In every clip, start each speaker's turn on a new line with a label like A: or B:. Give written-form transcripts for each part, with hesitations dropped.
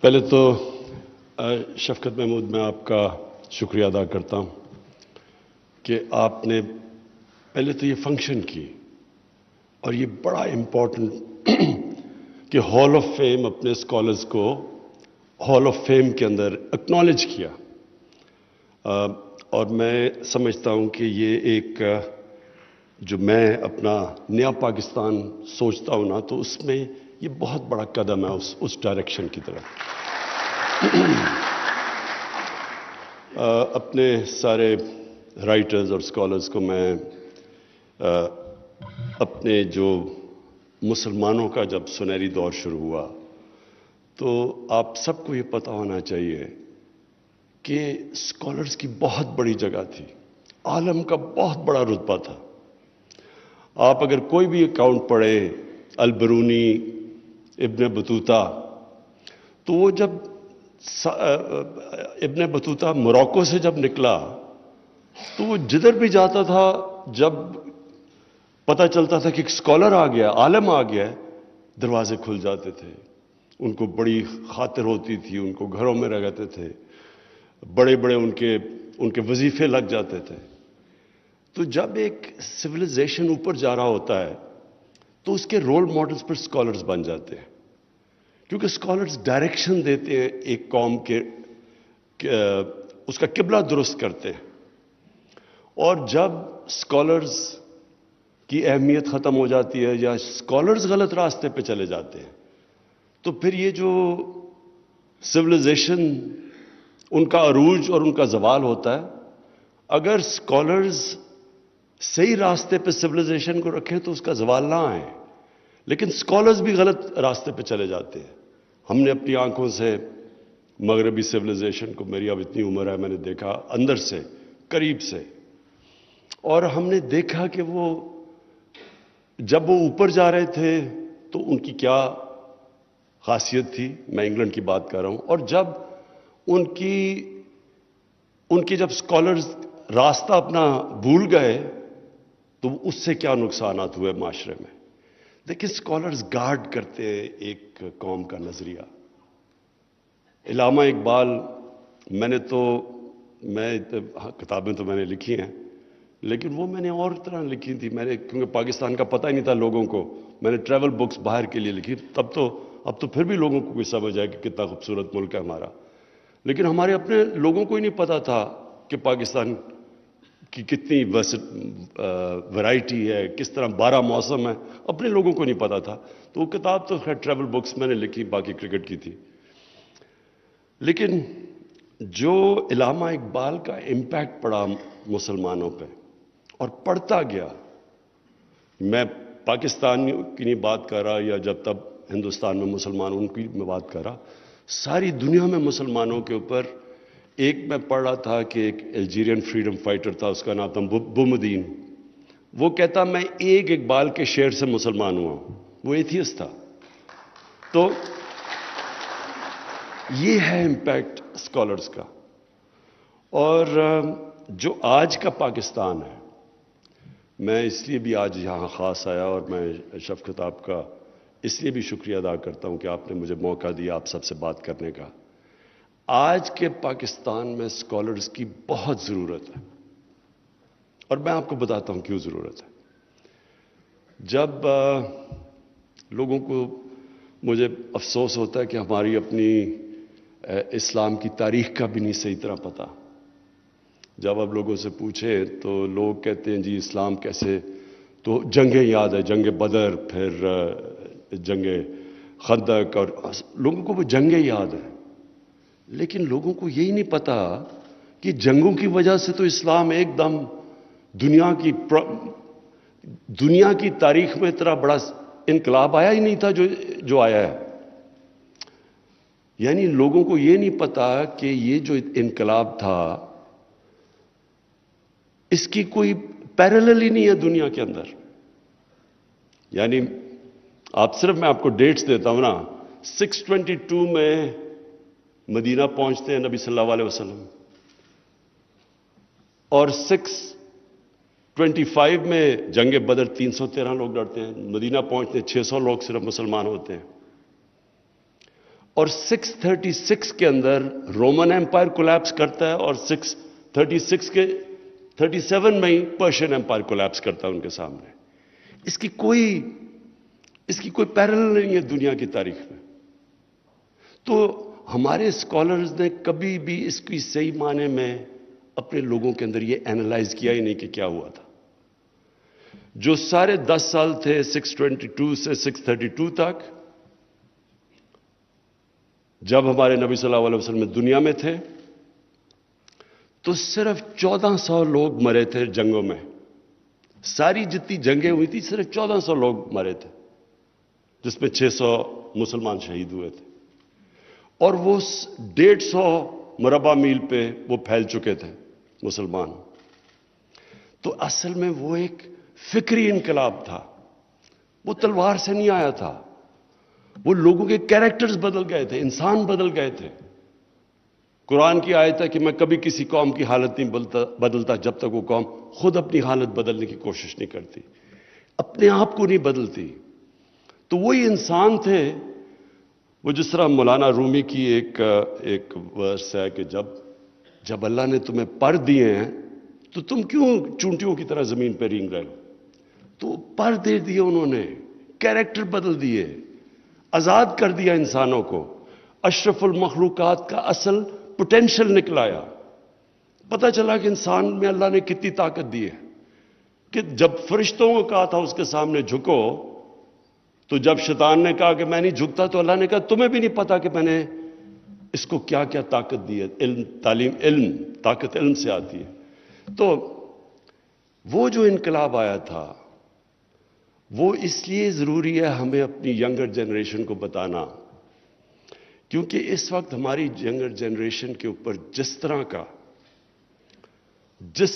A: پہلے تو شفقت محمود میں آپ کا شکریہ ادا کرتا ہوں کہ آپ نے پہلے تو یہ فنکشن کی اور یہ بڑا امپورٹنٹ کہ ہال آف فیم اپنے اسکالرز کو ہال آف فیم کے اندر اکنالج کیا، اور میں سمجھتا ہوں کہ یہ ایک جو میں اپنا نیا پاکستان سوچتا ہوں نا، تو اس میں یہ بہت بڑا قدم ہے اس ڈائریکشن کی طرف۔ اپنے سارے رائٹرز اور اسکالرز کو میں اپنے جو مسلمانوں کا جب سنہری دور شروع ہوا تو آپ سب کو یہ پتہ ہونا چاہیے کہ اسکالرز کی بہت بڑی جگہ تھی، عالم کا بہت بڑا رتبہ تھا۔ آپ اگر کوئی بھی اکاؤنٹ پڑھیں البرونی، ابن بطوطہ، تو وہ جب ابن بطوطہ موراکو سے جب نکلا تو وہ جدھر بھی جاتا تھا، جب پتہ چلتا تھا کہ ایک اسکالر آ گیا، عالم آ گیا، دروازے کھل جاتے تھے، ان کو بڑی خاطر ہوتی تھی، ان کو گھروں میں رہتے تھے، بڑے بڑے ان کے وظیفے لگ جاتے تھے۔ تو جب ایک سویلائزیشن اوپر جا رہا ہوتا ہے تو اس کے رول ماڈلز پر اسکالرز بن جاتے ہیں، کیونکہ اسکالرز ڈائریکشن دیتے ہیں ایک قوم کے، اس کا قبلہ درست کرتے ہیں۔ اور جب اسکالرز کی اہمیت ختم ہو جاتی ہے یا اسکالرز غلط راستے پہ چلے جاتے ہیں تو پھر یہ جو سویلائزیشن ان کا عروج اور ان کا زوال ہوتا ہے، اگر اسکالرز صحیح راستے پہ سویلائزیشن کو رکھیں تو اس کا زوال نہ آئے، لیکن اسکالرز بھی غلط راستے پہ چلے جاتے ہیں۔ ہم نے اپنی آنکھوں سے مغربی سویلائزیشن کو، میری اب اتنی عمر ہے، میں نے دیکھا اندر سے، قریب سے، اور ہم نے دیکھا کہ وہ جب وہ اوپر جا رہے تھے تو ان کی کیا خاصیت تھی، میں انگلینڈ کی بات کر رہا ہوں، اور جب ان کی جب اسکالرز راستہ اپنا بھول گئے تو اس سے کیا نقصانات ہوئے معاشرے میں۔ دیکھیں، اسکالرز گارڈ کرتے ہیں ایک قوم کا نظریہ۔ علامہ اقبال، کتابیں تو میں نے لکھی ہیں، لیکن وہ میں نے اور طرح لکھی تھی، کیونکہ پاکستان کا پتہ ہی نہیں تھا لوگوں کو، میں نے ٹریول بکس باہر کے لیے لکھی، اب تو پھر بھی لوگوں کو کوئی سمجھ آئے کہ کتنا خوبصورت ملک ہے ہمارا، لیکن ہمارے اپنے لوگوں کو ہی نہیں پتا تھا کہ پاکستان کی کتنی ورائٹی ہے، کس طرح 12 موسم ہے، اپنے لوگوں کو نہیں پتا تھا۔ تو وہ کتاب تو خیر ٹریول بکس میں نے لکھی، باقی کرکٹ کی تھی۔ لیکن جو علامہ اقبال کا امپیکٹ پڑا مسلمانوں پہ اور پڑتا گیا، میں پاکستان کی نہیں بات کر رہا یا جب تب ہندوستان میں مسلمانوں کی میں بات کر رہا، ساری دنیا میں مسلمانوں کے اوپر ایک میں پڑھ رہا تھا کہ ایک الجیرین فریڈم فائٹر تھا، اس کا نام تھا بومدین، وہ کہتا میں ایک اقبال کے شعر سے مسلمان ہوا ہوں، وہ ایتھیسٹ تھا۔ تو یہ ہے امپیکٹ اسکالرز کا۔ اور جو آج کا پاکستان ہے، میں اس لیے بھی آج یہاں خاص آیا اور میں شفقت آپ کا اس لیے بھی شکریہ ادا کرتا ہوں کہ آپ نے مجھے موقع دیا آپ سب سے بات کرنے کا۔ آج کے پاکستان میں اسکالرز کی بہت ضرورت ہے، اور میں آپ کو بتاتا ہوں کیوں ضرورت ہے۔ جب لوگوں کو، مجھے افسوس ہوتا ہے کہ ہماری اپنی اسلام کی تاریخ کا بھی نہیں صحیح طرح پتہ۔ جب آپ لوگوں سے پوچھیں تو لوگ کہتے ہیں جی اسلام کیسے، تو جنگیں یاد ہے، جنگ بدر، پھر جنگ خندق، اور لوگوں کو وہ جنگیں یاد ہیں، لیکن لوگوں کو یہی نہیں پتا کہ جنگوں کی وجہ سے تو اسلام ایک دم دنیا کی تاریخ میں اتنا بڑا انقلاب آیا ہی نہیں تھا جو آیا ہے۔ یعنی لوگوں کو یہ نہیں پتا کہ یہ جو انقلاب تھا اس کی کوئی پیرالل ہی نہیں ہے دنیا کے اندر۔ یعنی میں آپ کو ڈیٹس دیتا ہوں نا، 622 میں مدینہ پہنچتے ہیں نبی صلی اللہ علیہ وسلم، اور 625 میں جنگ بدر 313 لوگ لڑتے ہیں، مدینہ پہنچتے ہیں 600 لوگ صرف مسلمان ہوتے ہیں، اور 636 کے اندر رومن ایمپائر کولیپس کرتا ہے اور 636 کے 37 میں ہی پرشین ایمپائر کولیپس کرتا ہے ان کے سامنے. اس کی کوئی پیرلل نہیں ہے دنیا کی تاریخ میں. تو ہمارے اسکالرز نے کبھی بھی اس کی صحیح معنی میں اپنے لوگوں کے اندر یہ اینالائز کیا ہی نہیں کہ کیا ہوا تھا. جو سارے 10 سال تھے 622 سے 632 تک، جب ہمارے نبی صلی اللہ علیہ وسلم دنیا میں تھے تو صرف 1400 لوگ مرے تھے جنگوں میں. ساری جتنی جنگیں ہوئی تھی صرف 1400 لوگ مرے تھے، جس میں 600 مسلمان شہید ہوئے تھے. اور وہ 150 مربع میل پہ وہ پھیل چکے تھے مسلمان. تو اصل میں وہ ایک فکری انقلاب تھا. وہ تلوار سے نہیں آیا تھا. وہ لوگوں کے کیریکٹرز بدل گئے تھے، انسان بدل گئے تھے. قرآن کی آیت ہے کہ میں کبھی کسی قوم کی حالت نہیں بدلتا جب تک وہ قوم خود اپنی حالت بدلنے کی کوشش نہیں کرتی، اپنے آپ کو نہیں بدلتی. تو وہی انسان تھے. وہ جس طرح مولانا رومی کی ایک ورس ہے کہ جب اللہ نے تمہیں پر دیے ہیں تو تم کیوں چونٹیوں کی طرح زمین پہ رینگ رہے ہو. تو پر دے دیے انہوں نے، کیریکٹر بدل دیے، آزاد کر دیا انسانوں کو. اشرف المخلوقات کا اصل پوٹینشل نکلایا. پتہ چلا کہ انسان میں اللہ نے کتنی طاقت دی ہے. کہ جب فرشتوں کو کہا تھا اس کے سامنے جھکو، تو جب شیطان نے کہا کہ میں نہیں جھکتا، تو اللہ نے کہا تمہیں بھی نہیں پتا کہ میں نے اس کو کیا کیا طاقت دی ہے. علم طاقت علم سے آتی ہے. تو وہ جو انقلاب آیا تھا وہ اس لیے ضروری ہے ہمیں اپنی ینگر جنریشن کو بتانا، کیونکہ اس وقت ہماری ینگر جنریشن کے اوپر جس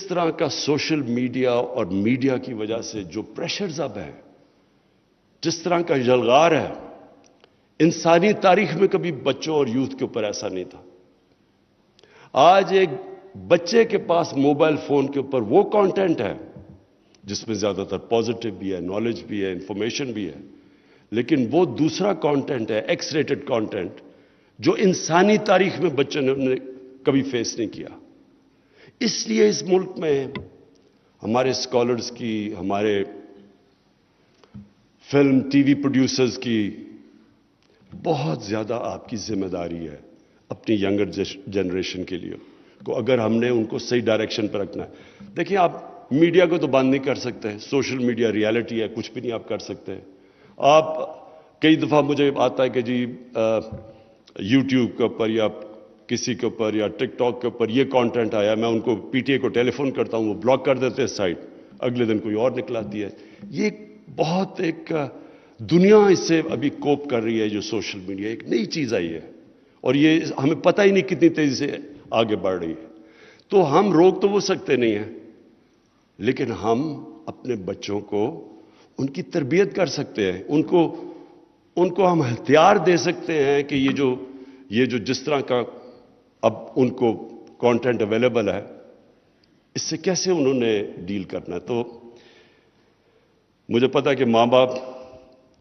A: طرح کا سوشل میڈیا اور میڈیا کی وجہ سے جو پریشرز اب ہیں، جس طرح کا جلغار ہے، انسانی تاریخ میں کبھی بچوں اور یوتھ کے اوپر ایسا نہیں تھا. آج ایک بچے کے پاس موبائل فون کے اوپر وہ کانٹینٹ ہے جس میں زیادہ تر پازیٹیو بھی ہے، نالج بھی ہے، انفارمیشن بھی ہے، لیکن وہ دوسرا کانٹینٹ ہے، ایکس ریٹڈ کانٹینٹ، جو انسانی تاریخ میں بچے نے کبھی فیس نہیں کیا. اس لیے اس ملک میں ہمارے اسکالرز کی، ہمارے فلم ٹی وی پروڈیوسرز کی بہت زیادہ آپ کی ذمہ داری ہے اپنی ینگر جنریشن کے لیے کو، اگر ہم نے ان کو صحیح ڈائریکشن پہ رکھنا ہے. دیکھیں، آپ میڈیا کو تو بند نہیں کر سکتے، سوشل میڈیا ریالٹی ہے، کچھ بھی نہیں آپ کر سکتے. آپ کئی دفعہ مجھے آتا ہے کہ جی یوٹیوب کے اوپر یا کسی کے اوپر یا ٹک ٹاک کے اوپر یہ کانٹینٹ آیا، میں ان کو پی ٹی اے کو ٹیلی فون کرتا ہوں، وہ بلاک کر دیتے ہیں سائٹ، اگلے دن کوئی اور نکلاتی ہے. یہ بہت ایک دنیا اس سے ابھی کوپ کر رہی ہے. جو سوشل میڈیا ایک نئی چیز آئی ہے اور یہ ہمیں پتہ ہی نہیں کتنی تیزی سے آگے بڑھ رہی ہے. تو ہم روک تو وہ سکتے نہیں ہیں، لیکن ہم اپنے بچوں کو ان کی تربیت کر سکتے ہیں. ان کو ہم ہتھیار دے سکتے ہیں کہ یہ جو جس طرح کا اب ان کو کانٹینٹ اویلیبل ہے، اس سے کیسے انہوں نے ڈیل کرنا ہے. تو مجھے پتا ہے کہ ماں باپ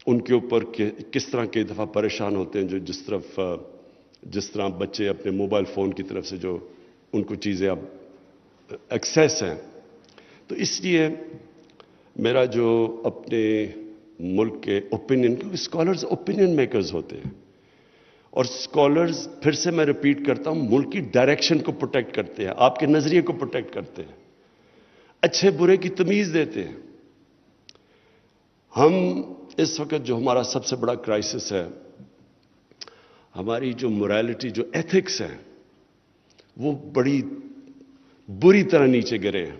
A: ان کے اوپر کس طرح کئی دفعہ پریشان ہوتے ہیں، جو جس طرح بچے اپنے موبائل فون کی طرف سے جو ان کو چیزیں اب ایکسیس ہیں. تو اس لیے میرا جو اپنے ملک کے اوپینین، کیونکہ اسکالرز اوپینین میکرز ہوتے ہیں، اور اسکالرز پھر سے میں ریپیٹ کرتا ہوں، ملک کی ڈائریکشن کو پروٹیکٹ کرتے ہیں، آپ کے نظریے کو پروٹیکٹ کرتے ہیں، اچھے برے کی تمیز دیتے ہیں. ہم اس وقت جو ہمارا سب سے بڑا کرائسس ہے، ہماری جو morality، جو ایتھکس ہیں، وہ بڑی بری طرح نیچے گرے ہیں.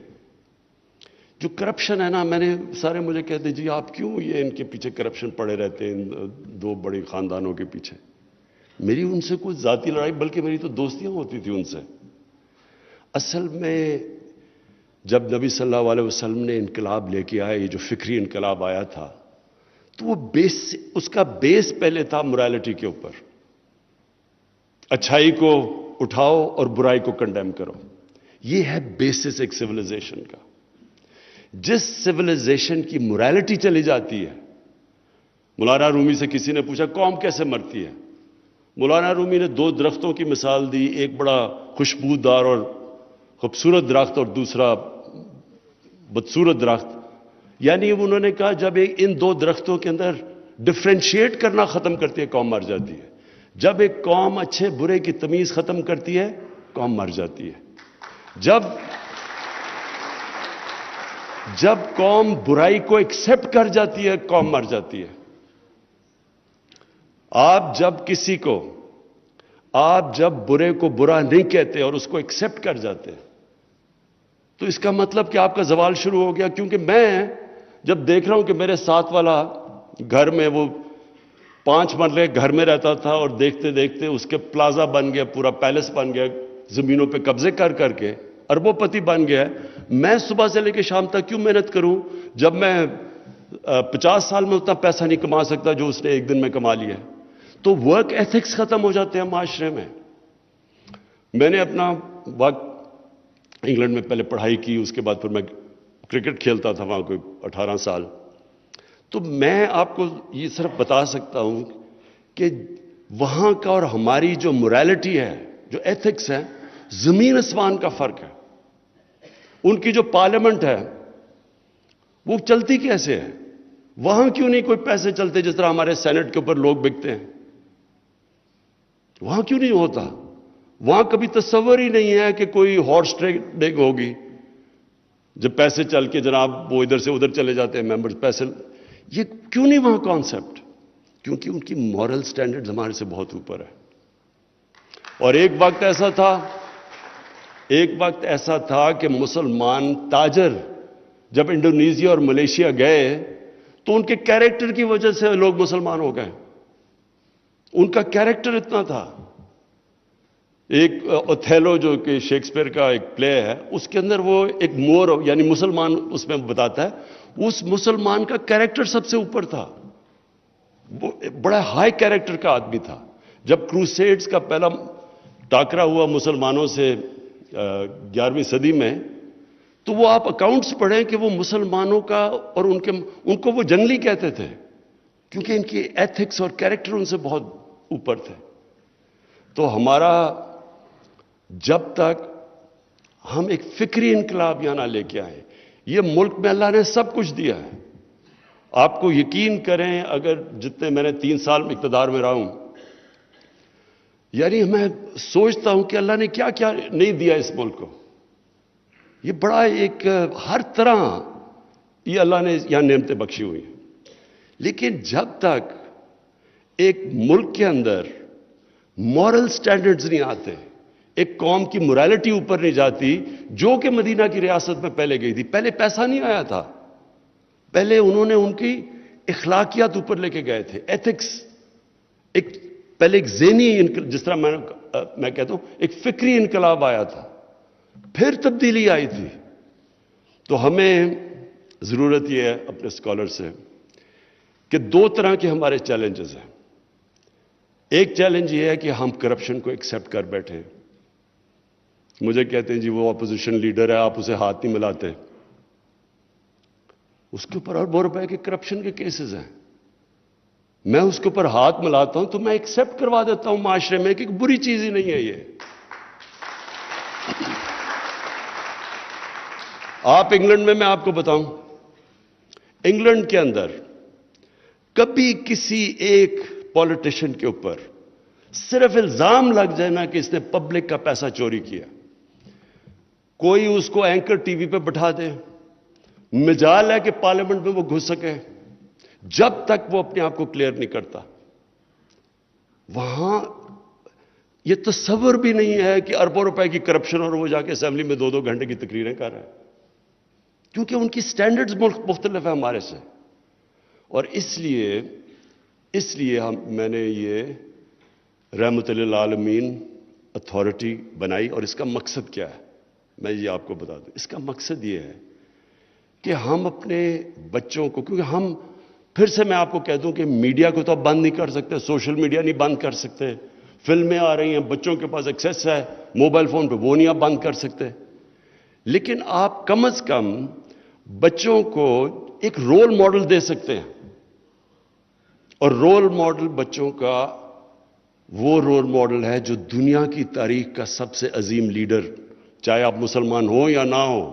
A: جو کرپشن ہے نا، سارے مجھے کہتے ہیں جی آپ کیوں یہ ان کے پیچھے کرپشن پڑے رہتے ہیں، ان دو بڑے خاندانوں کے پیچھے. میری ان سے کوئی ذاتی لڑائی، بلکہ میری تو دوستیاں ہوتی تھی ان سے. اصل میں جب نبی صلی اللہ علیہ وسلم نے انقلاب لے کے آیا، یہ جو فکری انقلاب آیا تھا، تو وہ اس کا بیس پہلے تھا morality کے اوپر. اچھائی کو اٹھاؤ اور برائی کو کنڈیم کرو. یہ ہے بیسس ایک سویلائزیشن کا. جس سویلائزیشن کی morality چلی جاتی ہے، مولانا رومی سے کسی نے پوچھا قوم کیسے مرتی ہے؟ مولانا رومی نے دو درختوں کی مثال دی، ایک بڑا خوشبودار اور خوبصورت درخت اور دوسرا بدصورت درخت. یعنی انہوں نے کہا جب ان دو درختوں کے اندر ڈفرینشیٹ کرنا ختم کرتی ہے قوم مر جاتی ہے. جب ایک قوم اچھے برے کی تمیز ختم کرتی ہے قوم مر جاتی ہے. جب قوم برائی کو ایکسپٹ کر جاتی ہے قوم مر جاتی ہے. آپ جب برے کو برا نہیں کہتے اور اس کو ایکسپٹ کر جاتے تو اس کا مطلب کہ آپ کا زوال شروع ہو گیا. کیونکہ میں جب دیکھ رہا ہوں کہ میرے ساتھ والا گھر میں وہ 5 مرلے گھر میں رہتا تھا اور دیکھتے دیکھتے اس کے پلازا بن گیا، پورا پیلس بن گیا، زمینوں پہ قبضے کر کر کے اربوں پتی بن گیا. میں صبح سے لے کے شام تک کیوں محنت کروں جب میں 50 سال میں اتنا پیسہ نہیں کما سکتا جو اس نے ایک دن میں کما لیا. تو ورک ایتھکس ختم ہو جاتے ہیں معاشرے میں. میں نے اپنا وقت انگلینڈ میں پہلے پڑھائی کی، اس کے بعد پھر میں کرکٹ کھیلتا تھا وہاں کوئی 18 سال. تو میں آپ کو یہ صرف بتا سکتا ہوں کہ وہاں کا اور ہماری جو موریلٹی ہے، جو ایتھکس ہے، زمین آسمان کا فرق ہے. ان کی جو پارلیمنٹ ہے وہ چلتی کیسے ہے؟ وہاں کیوں نہیں کوئی پیسے چلتے جس طرح ہمارے سینٹ کے اوپر لوگ بکتے ہیں؟ وہاں کیوں نہیں ہوتا؟ وہاں کبھی تصور ہی نہیں ہے کہ کوئی ہارس ٹریڈنگ ہوگی. جب پیسے چل کے جناب وہ ادھر سے ادھر چلے جاتے ہیں ممبرز پیسے. یہ کیوں نہیں وہاں کانسیپٹ؟ کیونکہ ان کی مورل سٹینڈرڈز ہمارے سے بہت اوپر ہے. اور ایک وقت ایسا تھا کہ مسلمان تاجر جب انڈونیزیا اور ملیشیا گئے تو ان کے کیریکٹر کی وجہ سے لوگ مسلمان ہو گئے. ان کا کیریکٹر اتنا تھا. ایک اوتھیلو جو کہ شیکسپیئر کا ایک پلے ہے، اس کے اندر وہ ایک مور یعنی مسلمان اس میں بتاتا ہے، اس مسلمان کا کیریکٹر سب سے اوپر تھا. وہ بڑا ہائی کیریکٹر کا آدمی تھا. جب کروسیڈز کا پہلا ٹاکرا ہوا مسلمانوں سے 11ویں صدی میں، تو وہ آپ اکاؤنٹس پڑھیں کہ وہ مسلمانوں کا اور ان کو وہ جنگلی کہتے تھے کیونکہ ان کی ایتھکس اور کیریکٹر ان سے بہت اوپر تھے. تو ہمارا جب تک ہم ایک فکری انقلاب یہاں نہ لے کے آئیں، یہ ملک میں اللہ نے سب کچھ دیا ہے. آپ کو یقین کریں، اگر جتنے میں نے 3 سال میں اقتدار میں رہا ہوں، یعنی میں سوچتا ہوں کہ اللہ نے کیا کیا نہیں دیا اس ملک کو. یہ بڑا ایک ہر طرح یہ اللہ نے یہاں نعمتیں بخشی ہوئی ہیں. لیکن جب تک ایک ملک کے اندر مورل سٹینڈرڈز نہیں آتے، ایک قوم کی موریلٹی اوپر نہیں جاتی، جو کہ مدینہ کی ریاست میں پہلے گئی تھی. پہلے پیسہ نہیں آیا تھا، پہلے انہوں نے ان کی اخلاقیات اوپر لے کے گئے تھے، ایتھکس. پہلے ایک ذہنی جس طرح میں کہتا ہوں ایک فکری انقلاب آیا تھا، پھر تبدیلی آئی تھی. تو ہمیں ضرورت یہ ہے اپنے اسکالر سے کہ 2 طرح کے ہمارے چیلنجز ہیں. ایک چیلنج یہ ہے کہ ہم کرپشن کو ایکسیپٹ کر بیٹھے. مجھے کہتے ہیں جی وہ اپوزیشن لیڈر ہے، آپ اسے ہاتھ نہیں ملاتے. اس کے اوپر اربوں روپے کے کرپشن کے کیسز ہیں. میں اس کے اوپر ہاتھ ملاتا ہوں تو میں ایکسیپٹ کروا دیتا ہوں معاشرے میں کہ بری چیز ہی نہیں ہے یہ. آپ انگلینڈ میں آپ کو بتاؤں، انگلینڈ کے اندر کبھی کسی ایک پولیٹیشین کے اوپر صرف الزام لگ جائے نا کہ اس نے پبلک کا پیسہ چوری کیا، کوئی اس کو اینکر ٹی وی پہ بٹھا دے، مجال ہے کہ پارلیمنٹ میں وہ گھس سکے، جب تک وہ اپنے آپ کو کلیئر نہیں کرتا. وہاں یہ تصور بھی نہیں ہے کہ اربوں روپے کی کرپشن اور وہ جا کے اسمبلی میں 2 گھنٹے کی تقریریں کر رہے ہیں، کیونکہ ان کی سٹینڈرڈز مختلف ہیں ہمارے سے. اور اس لیے میں نے یہ رحمت للعالمین اتھارٹی بنائی. اور اس کا مقصد کیا ہے میں یہ آپ کو بتا دوں. اس کا مقصد یہ ہے کہ ہم اپنے بچوں کو، کیونکہ ہم پھر سے میں آپ کو کہہ دوں کہ میڈیا کو تو آپ بند نہیں کر سکتے، سوشل میڈیا نہیں بند کر سکتے، فلمیں آ رہی ہیں، بچوں کے پاس ایکسیس ہے موبائل فون پہ، وہ نہیں آپ بند کر سکتے. لیکن آپ کم از کم بچوں کو ایک رول ماڈل دے سکتے ہیں. اور رول ماڈل بچوں کا وہ رول ماڈل ہے جو دنیا کی تاریخ کا سب سے عظیم لیڈر، چاہے آپ مسلمان ہوں یا نہ ہوں،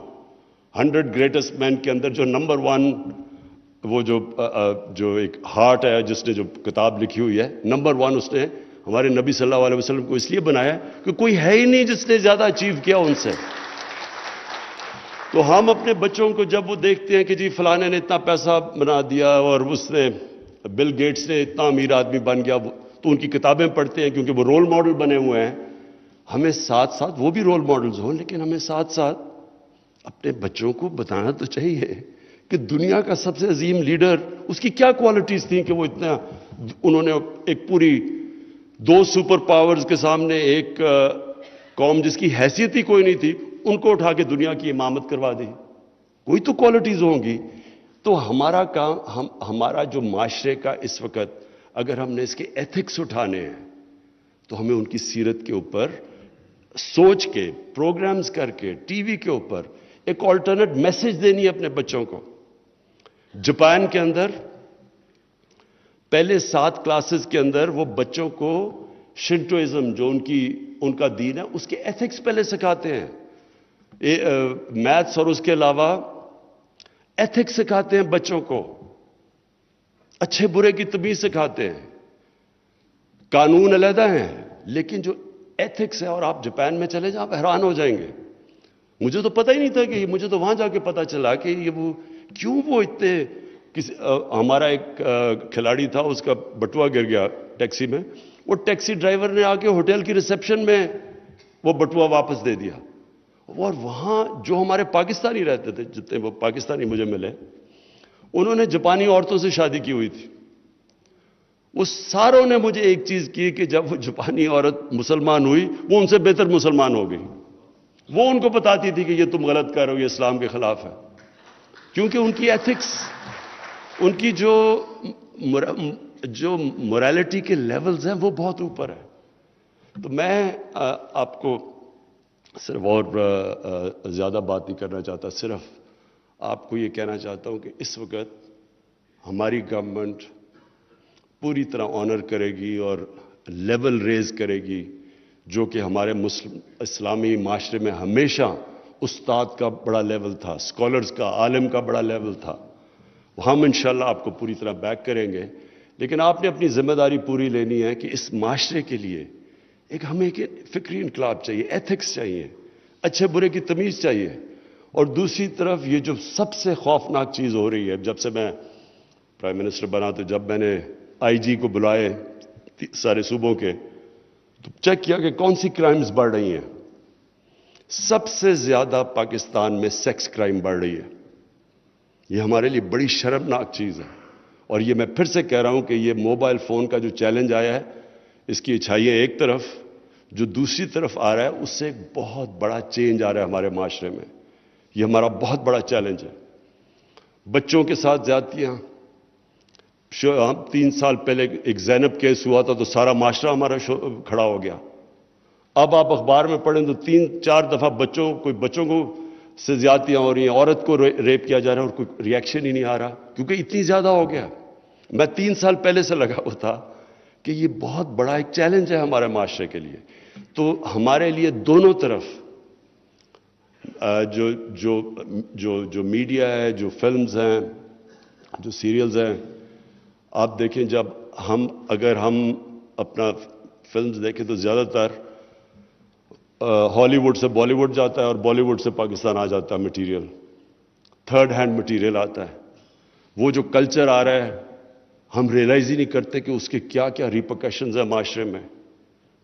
A: 100 گریٹسٹ مین کے اندر جو نمبر 1، وہ جو ایک ہارٹ ہے جس نے جو کتاب لکھی ہوئی ہے، نمبر 1 اس نے ہمارے نبی صلی اللہ علیہ وسلم کو اس لیے بنایا کہ کوئی ہے ہی نہیں جس نے زیادہ اچیو کیا ان سے۔ تو ہم اپنے بچوں کو جب وہ دیکھتے ہیں کہ جی فلانے نے اتنا پیسہ بنا دیا اور اس نے بل گیٹس نے اتنا امیر آدمی بن گیا، تو ان کی کتابیں پڑھتے ہیں کیونکہ وہ رول ماڈل بنے ہوئے ہیں۔ ہمیں ساتھ ساتھ وہ بھی رول ماڈلز ہوں، لیکن ہمیں ساتھ ساتھ اپنے بچوں کو بتانا تو چاہیے کہ دنیا کا سب سے عظیم لیڈر، اس کی کیا کوالٹیز تھیں کہ وہ اتنا، انہوں نے ایک پوری 2 سپر پاورز کے سامنے ایک قوم جس کی حیثیت ہی کوئی نہیں تھی، ان کو اٹھا کے دنیا کی امامت کروا دی۔ کوئی تو کوالٹیز ہوں گی۔ تو ہمارا کام، ہمارا جو معاشرے کا اس وقت، اگر ہم نے اس کے ایتھکس اٹھانے ہیں تو ہمیں ان کی سیرت کے اوپر سوچ کے، پروگرامز کر کے، ٹی وی کے اوپر ایک آلٹرنیٹ میسج دینی ہے اپنے بچوں کو۔ جاپان کے اندر پہلے 7 کلاسز کے اندر وہ بچوں کو شنٹوازم، جو ان کا دین ہے، اس کے ایتھکس پہلے سکھاتے ہیں۔ میتھس اور اس کے علاوہ ایتھکس سکھاتے ہیں بچوں کو، اچھے برے کی تمیز سکھاتے ہیں۔ قانون علیحدہ ہیں لیکن جو ایتھکس ہے، اور آپ جاپان میں چلے جائیں آپ حیران ہو جائیں گے۔ مجھے تو پتہ ہی نہیں تھا کہ مجھے تو وہاں جا کے پتہ چلا کہ وہ اتنے ہمارا ایک کھلاڑی تھا، اس کا بٹوا گر گیا ٹیکسی میں، وہ ٹیکسی ڈرائیور نے آ کے ہوٹل کی ریسیپشن میں وہ بٹوا واپس دے دیا۔ اور وہاں جو ہمارے پاکستانی رہتے تھے، جتنے وہ پاکستانی مجھے ملے، انہوں نے جاپانی عورتوں سے شادی کی ہوئی تھی۔ وہ ساروں نے مجھے ایک چیز کی کہ جب وہ جاپانی عورت مسلمان ہوئی، وہ ان سے بہتر مسلمان ہو گئی۔ وہ ان کو بتاتی تھی کہ یہ تم غلط کر رہے ہو، یہ اسلام کے خلاف ہے، کیونکہ ان کی ایتھکس، ان کی جو موریلٹی کے لیولز ہیں وہ بہت اوپر ہے۔ تو میں آپ کو صرف اور زیادہ بات نہیں کرنا چاہتا، صرف آپ کو یہ کہنا چاہتا ہوں کہ اس وقت ہماری گورنمنٹ پوری طرح آنر کرے گی اور لیول ریز کرے گی، جو کہ ہمارے اسلامی معاشرے میں ہمیشہ استاد کا بڑا لیول تھا، اسکالرز کا، عالم کا بڑا لیول تھا۔ ہم انشاءاللہ آپ کو پوری طرح بیک کریں گے، لیکن آپ نے اپنی ذمہ داری پوری لینی ہے کہ اس معاشرے کے لیے ہمیں ایک فکری انقلاب چاہیے، ایتھکس چاہیے، اچھے برے کی تمیز چاہیے۔ اور دوسری طرف یہ جو سب سے خوفناک چیز ہو رہی ہے، جب سے میں پرائم منسٹر بنا، تو جب میں نے آئی جی کو بلائے سارے صوبوں کے، تو چیک کیا کہ کون سی کرائمز بڑھ رہی ہیں۔ سب سے زیادہ پاکستان میں سیکس کرائم بڑھ رہی ہے۔ یہ ہمارے لیے بڑی شرمناک چیز ہے، اور یہ میں پھر سے کہہ رہا ہوں کہ یہ موبائل فون کا جو چیلنج آیا ہے، اس کی اچھائیاں ایک طرف، جو دوسری طرف آ رہا ہے، اس سے ایک بہت بڑا چینج آ رہا ہے ہمارے معاشرے میں۔ یہ ہمارا بہت بڑا چیلنج ہے۔ بچوں کے ساتھ زیادتیاں، 3 سال پہلے ایک زینب کیس ہوا تھا تو سارا معاشرہ ہمارا کھڑا ہو گیا۔ اب آپ اخبار میں پڑھیں تو 3-4 دفعہ بچوں کو سے زیادتیاں ہو رہی ہیں، عورت کو ریپ کیا جا رہا ہے، اور کوئی ریئیکشن ہی نہیں آ رہا، کیونکہ اتنی زیادہ ہو گیا۔ میں 3 سال پہلے سے لگا ہوا تھا کہ یہ بہت بڑا ایک چیلنج ہے ہمارے معاشرے کے لیے۔ تو ہمارے لیے دونوں طرف جو میڈیا ہے، جو فلمز ہیں، جو سیریلز ہیں، آپ دیکھیں، اگر ہم اپنا فلمز دیکھیں تو زیادہ تر ہالی ووڈ سے بالی ووڈ جاتا ہے، اور بالی ووڈ سے پاکستان آ جاتا ہے مٹیریل، تھرڈ ہینڈ مٹیریل آتا ہے۔ وہ جو کلچر آ رہا ہے، ہم ریئلائز ہی نہیں کرتے کہ اس کے کیا کیا ریپرکشنز ہیں معاشرے میں۔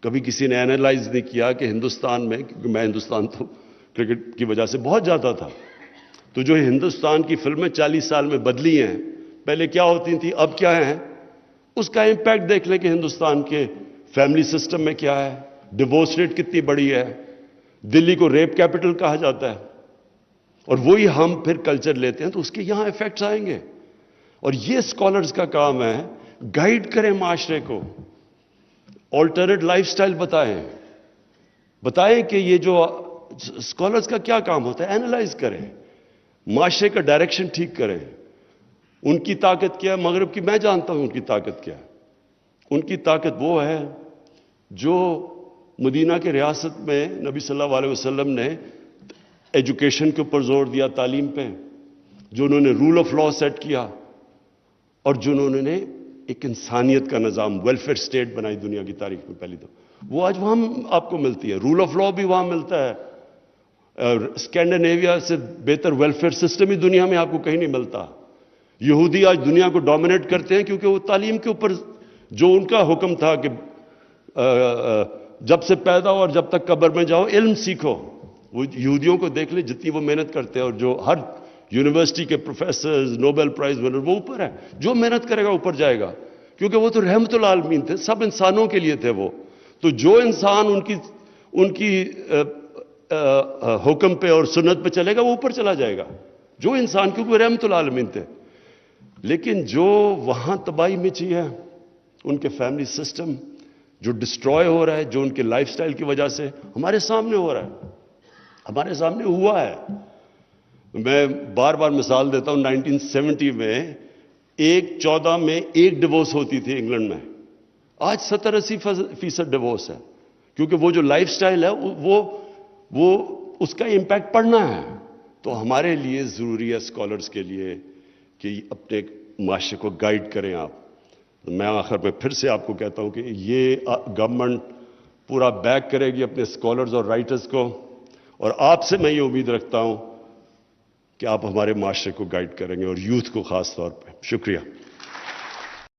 A: کبھی کسی نے اینالائز نہیں کیا کہ ہندوستان میں، کیونکہ میں ہندوستان تو کرکٹ کی وجہ سے بہت جاتا تھا، تو جو ہندوستان کی فلمیں 40 سال میں بدلی ہیں، پہلے کیا ہوتی تھیں، اب کیا ہیں، اس کا امپیکٹ دیکھ لیں کہ ہندوستان کے فیملی سسٹم میں کیا ہے، ڈیورس ریٹ کتنی بڑی ہے، دلی کو ریپ کیپٹل کہا جاتا ہے، اور وہی ہم پھر کلچر لیتے ہیں تو اس کے یہاں ایفیکٹس آئیں گے۔ اور یہ اسکالرز کا کام ہے، گائیڈ کریں معاشرے کو، آلٹرنیٹ لائف سٹائل بتائیں کہ یہ جو اسکالرز کا کیا کام ہوتا ہے، اینالائز کریں، معاشرے کا ڈائریکشن ٹھیک کریں۔ ان کی طاقت کیا ہے مغرب کی، میں جانتا ہوں ان کی طاقت کیا ہے۔ ان کی طاقت وہ ہے جو مدینہ کے ریاست میں نبی صلی اللہ علیہ وسلم نے ایجوکیشن کے اوپر زور دیا، تعلیم پہ، جو انہوں نے رول آف لا سیٹ کیا، اور جو انہوں نے ایک انسانیت کا نظام، ویلفیئر سٹیٹ بنائی دنیا کی تاریخ میں پہلی دفعہ، وہ آج وہاں آپ کو ملتی ہے۔ رول آف لا بھی وہاں ملتا ہے، اسکینڈینیویا سے بہتر ویلفیئر سسٹم ہی دنیا میں آپ کو کہیں نہیں ملتا۔ یہودی آج دنیا کو ڈومینیٹ کرتے ہیں کیونکہ وہ تعلیم کے اوپر جو ان کا حکم تھا کہ جب سے پیدا ہو اور جب تک قبر میں جاؤ علم سیکھو، وہ یہودیوں کو دیکھ لیں جتنی وہ محنت کرتے ہیں، اور جو ہر یونیورسٹی کے پروفیسرز، نوبل پرائز ونر، وہ اوپر ہے، جو محنت کرے گا اوپر جائے گا، کیونکہ وہ تو رحمت العالمین تھے، سب انسانوں کے لیے تھے وہ۔ تو جو انسان ان کی حکم پہ اور سنت پہ چلے گا وہ اوپر چلا جائے گا، جو انسان، کیونکہ وہ رحمت العالمین تھے۔ لیکن جو وہاں تباہی مچی ہے، ان کے فیملی سسٹم جو ڈسٹروائے ہو رہا ہے، جو ان کے لائف سٹائل کی وجہ سے ہمارے سامنے ہو رہا ہے، ہمارے سامنے ہوا ہے۔ میں بار بار مثال دیتا ہوں، 1970 میں 14 میں ایک ڈیورس ہوتی تھی انگلینڈ میں، آج 70-80% ڈیورس ہے، کیونکہ وہ جو لائف سٹائل ہے وہ اس کا امپیکٹ پڑنا ہے۔ تو ہمارے لیے ضروری ہے، اسکالرز کے لیے، کہ اپنے معاشرے کو گائیڈ کریں آپ۔ میں آخر میں پھر سے آپ کو کہتا ہوں کہ یہ گورنمنٹ پورا بیک کرے گی اپنے اسکالرز اور رائٹرز کو، اور آپ سے میں یہ امید رکھتا ہوں کہ آپ ہمارے معاشرے کو گائیڈ کریں گے، اور یوتھ کو خاص طور پہ۔ شکریہ۔